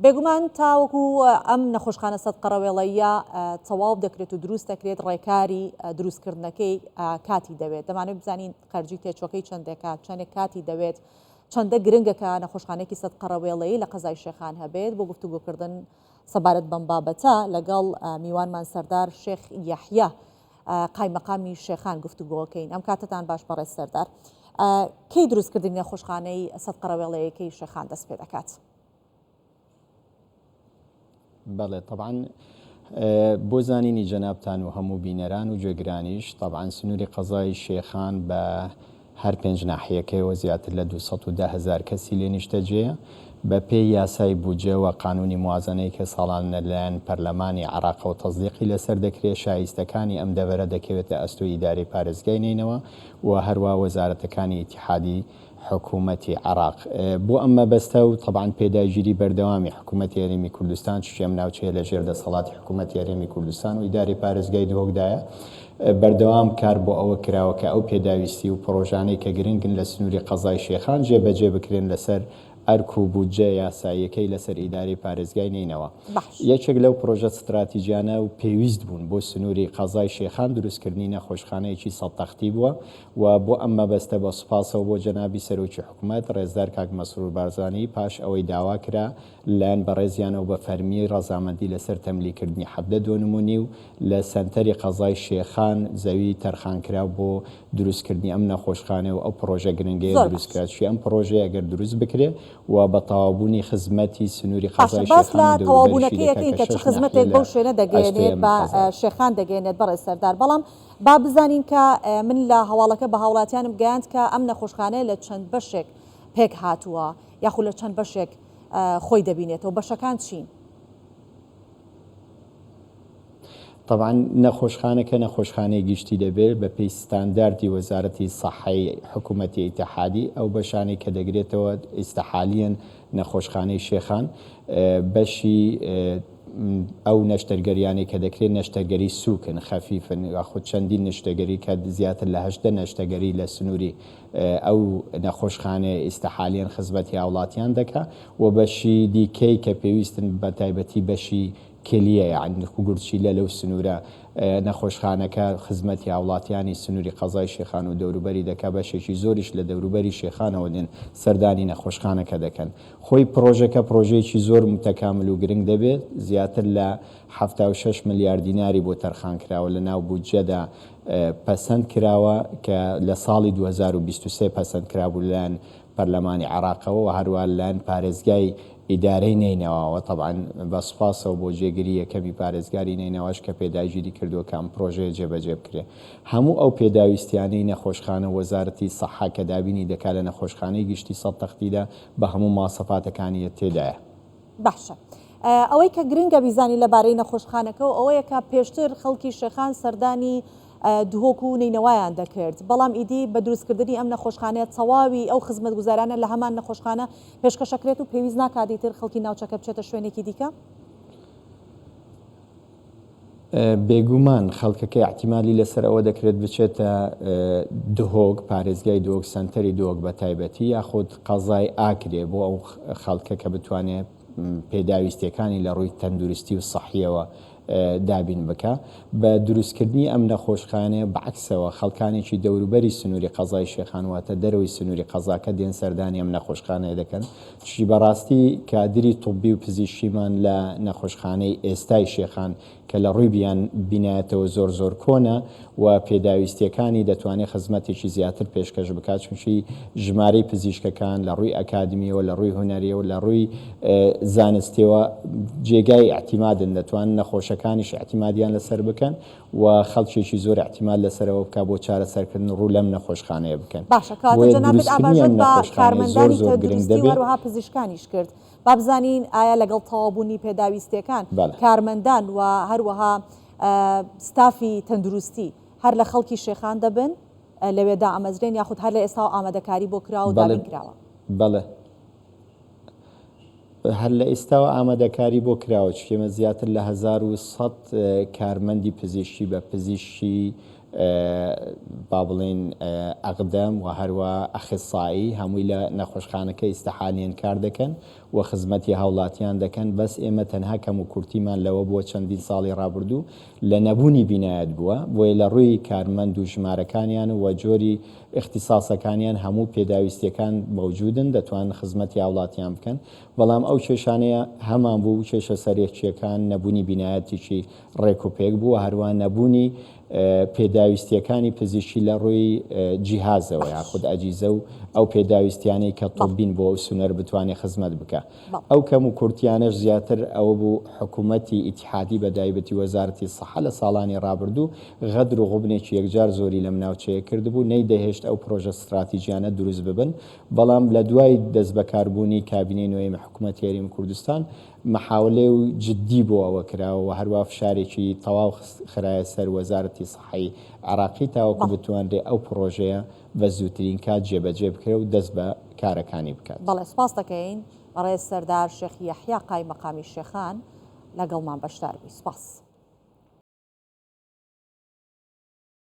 بێگومان تاوەکو ئەم نەخۆشخانە سەد قەڕەوێڵەیە تەواو دەکرێت و دروست دەکرێت ڕێکاری دروستکردنەکەی کاتی دەوێت. دەمانێت بزانین خەرجی تێچۆکەی چەندێکات چەندێک کاتی دەوێت چەندە گرنگەکە نەخۆشخانەیەکی سەد قەڕەوێڵەیە لە قەزای شێخان هەبێت بۆ گفتوگۆکردن سەبارەت بەم بابەتە لەگەڵ میوانمان سەردار شێخ یەحیا قایمەقامی شێخان گفتوگۆکەین. ئەم کاتتان باش بەڕێز سەردار. کەی دروستکردنی نەخۆشخانەی سەد قەڕەوێڵەیەکەی شێخان دەست پێ دەکات؟ بەڵێ طبعاً بۆ زانینی جەنابتان و هەموو بینەران و گوێگرانیش طبعاً سنووری قەزای شێخان بە هەر پێنج ناحیەکەیەوە زیاتر لە 210,000 کەسی لێ نیشتەجێیە بە پێی یاسای بودجە و قانونی موازنەی کە ساڵانە لەلایەن پەرلەمانی عێراق و تەزدیقی لەسەر دەکرێت شایستەکانی ئەم دەڤەرە دەکەوێتە ئەستۆی ئیدارەی پارێزگای نینەوە و هەروە وەزارەتەکانی ئیتیحادی حکوومەتی عێراق بۆ ئەم مەبەستە و طبعاً پێداگیری بەردەوامی حکوومەتی هەرێمی کوردستان چێم ناوچەیە لە ژێر دەسەڵاتی حکوومەتی هەرێمی کوردستان و ئیدارەی پارێزگای دهۆکدایە بەردەوام کار بۆ ئەوە کراوە کە ئەو پێداویستی و پرۆژانەی کە گرنگن لە سنووری قەزای شێخان جێبەجێ بکرێن لەسەر ئەرک و بودجە یاساییەکەی لەسەر ئیدارەی پارێزگای نینەوە. یەکێک لەو پرۆژە ستراتیجیانە و پێویست بوون بۆ سنووری قەزای شێخان دروستکردنی نەخۆشخانەیەکی سەد تەختی بووە و بۆ ئەم مەبەستە بە سوپاسەوە بۆ جەنابی سەرۆکی حکوومەت ڕێزدار کاک مەسرور بارزانی پاش ئەوەی داوا کرا لایەن بەڕێزیانەوە بە فەرمی ڕەزامەندی لەسەر تەملیکردنی حەبدە دۆنمونی و لە سەنتەری قەزای شێخان زەوی تەرخانکرا بۆ دروستکردنی ئەم نەخۆشخانە و ئەو پرۆژە گرنگەیە دروستکراوی ئەم پرۆژەیە ئەگەر دروست بکرێت و بە تەواوبوونی خزمەتی سنووری قەزای شێخان تەواوبوونەکەیەکەی کە چ خزمەتێک بەو شوێنە دەگەێنێت بە شێخان دەگەێنێت بەڕێز سەردار. بەڵام با بزانین کە من لە هەواڵەکە بە هاوڵاتیانم گەیاند کە ئەم نەخۆشخانەیە لە چەند بەشێک پێک هاتووە یاخود لە چەند بەشێک خۆی دەبینێتەوە، بەشەکان چین؟ طبعاً نەخۆشخانەکە نەخۆشخانەی گشتی دەبێت بە پێی ستانداردی وەزارەتی سەحەی حکوومەتی ئیتیحادی ئەو بەشانەی کە دەگرێتەوە ئیستەحالیەن نەخۆشخانەی شێخان بەشی ئەو نەشتەرگەریانی کە دەکرێت نەشتەرگەری سووکن خەفیفن خود چەندین نەشتەگەری کە زیاتر لە 8 نەشتەگەری لە سنووری ئەو نەخۆشخانەیە ئیستەحالیەن خزمەتی هاوڵاتیان دەکات و بەشی دیکەی کە پێویستن بە تایبەتی بەشی کلیە یعنی گورچیلە لەو سنوورە نەخۆشخانەکە خزمەتی هاوڵاتیانی سنووری قەزای شێخان و دەوروبەری دەکا بەشێکی زۆریش لە دەوروبەری شێخانەوە دێن سەردانی نەخۆشخانەکە دەکەن. خۆی پرۆژەکە پرۆژەیەکی زۆر متەکامل و گرنگ دەبێت زیاتر لە 76 ملیارد دیناری بۆ تەرخانکراوە لە ناو بودجەدا پەسەند کراوە کە لە ساڵی 2023 پەسەند کرابوو لەلایەن پەرلەمانی عێراقەوە و هەروە لەلایەن پارێزگای ئیدارەی نینەوەوە طبعاً بە سوپاسەوە بۆ جێگیری یەکەمی پارێزگاری نینەوەش کە پێداگیری کردووە کە ئەم پرۆژەیە جێبەجێ بکرێت. هەموو ئەو پێداویستیانەی نەخۆشخانە وەزارەتی سەحا کە دابینی دەکات لە نەخۆشخانەی گشتی سەد تەختیدا بە هەموو ماسەفاتەکانی تێدایە. باشە. ئەوەی کە گرنگە بیزانی لەبارەی نەخۆشخانەکە و ئەوەیە کە پێشتر خەڵکی شێخان سەردانی دهۆک و نینەوەیان دەکرد، بەڵام ئیدی بە دروستکردنی ئەم نەخۆشخانەیە تەواوی ئەو خزمەت گوزارانە لە هەمان نەخۆشخانە پێشکەشەکرێت و پێویست ناکاتی تر خەڵکی ناوچەکە بچێتە شوێنێکی دیکە؟ بێگومان خەڵکەکە احتیمالی لەسەر ئەوە دەکرێت بچێتە دهۆک پارێزگای دۆک سنتەری دۆک بە تایبەتی یاخود قەزای ئاکرێ بۆ ئەو خەڵکە کە بتوانێت پێداویستیەکانی لە ڕووی تەندروستی و سەحیەوە دابین بکە. بە دروستکردنی ئەم نەخۆشخانەیە بەعکسەوە خەڵکانێکی دەوروبەری سنووری قەزای شێخان واتە دەرەوەی سنووری قەزاکە دێن سەردانی ئەم نەخۆشخانەیە دەکەن چی بەڕاستی کادری توبی و پزیشکیمان لە نەخۆشخانەی ئێستای شێخان کە لە ڕووی بینایەتەوە زۆر کۆنە و پێداویستیەکانی دەتوانێت خزمەتێکی زیاتر پێشکەش بکات چونکی ژمارەی پزیشکەکان لە ڕووی ئەکادمیەوە لە ڕووی هونەریەوە لە ڕووی زانستیەوە جێگای احتیمادن دەتوان نەخۆشەکانیش احتیمادیان لەسەر بکەن و خەڵکێکی زۆر احتیمال لەسەرەوە بکە بۆ چارەسەرکردن ڕوو لەم نەخۆشخانەیە بکەن. باشە کاتە جەنابێت ئاباژەت بە کارمەندانی تەندروستی هەروەها پزیشکانیش کرد. با بزانین ئایا لەگەڵ تەواوبوونی پێداویستیەکان کارمەندان و هەروەها ستافی تەندروستی هەر لە خەڵکی شێخان دەبن لەوێدا ئامەزرێن یاخود هەر لە ئێستا ئامادەکاری بۆ کراوە و دابین کراوە؟ بەڵێ هەر لە ئێستاوە ئامادەکاری بۆ کراوە چێمە زیاتر لە 1100 کارمەندی پزیشکی بە پزیشکی با بڵێن ئەقدەم و هەروە ئەخصایی هەمووی لە نەخۆشخانەکە ئیستەحالیان کار دەکەن و خزمەتی هاوڵاتیان دەکەن بەس ئێمە تەنها کەم و کورتیمان لەوە بۆ چەندین ساڵی ڕابردوو لە نەبوونی بینایەت بووە بۆیە لە ڕووی کارمەند و ژمارەکانیان و جۆری اختصاسەکانیان هەموو پێداویستیەکان مەوجودن دەتوانن خزمەتی هاوڵاتیان بکەن بەڵام ئەو کێشانەیە هەمان بوو کێشە سەرێکچیەکان نەبوونی بینایەتێکی ڕێکوپێک بوو هەروە نەبوونی پێداویستیەکانی پزیشکی لە ڕووی جیهازەوە یاخود ئەجیزە و ئەو پێداویستیانەی کە تڵبین بۆ ئەو سونەر بتوانێت خزمەت بکە ئەو کەم و کورتیانەش زیاتر ئەوە بوو حکوومەتی ئیتحادی بەدایبەتی وەزارەتی سەحە لە ساڵانی ڕابردوو غەدر و غوبنێکی یەکجار زۆری لەم ناوچەیە کردبوو نەیدەهێشت ئەو پرۆژە استراتیژیانە دروست ببن بەڵام لە دوای دەست بەکاربوونی کابینەی نوێی حکوومەتی هەرێمی کوردستان محاولێ و جددی بۆ ئەوە کراوە و هەروە فشارێکی تەواو خرایە سەر وەزارەتی سەحەی عراقی تاوەکو بتوانرێ ئەو پرۆژەیە بە زووترین کات جێبەجێ بکرێ و دەست بە کارەکانی بکات. بەڵێ سپاس دەکەین بەڕێز سەردار شێخ یەحیا قای مەقامی شێخان لەگەڵمان بەشدار بووی. سپاس.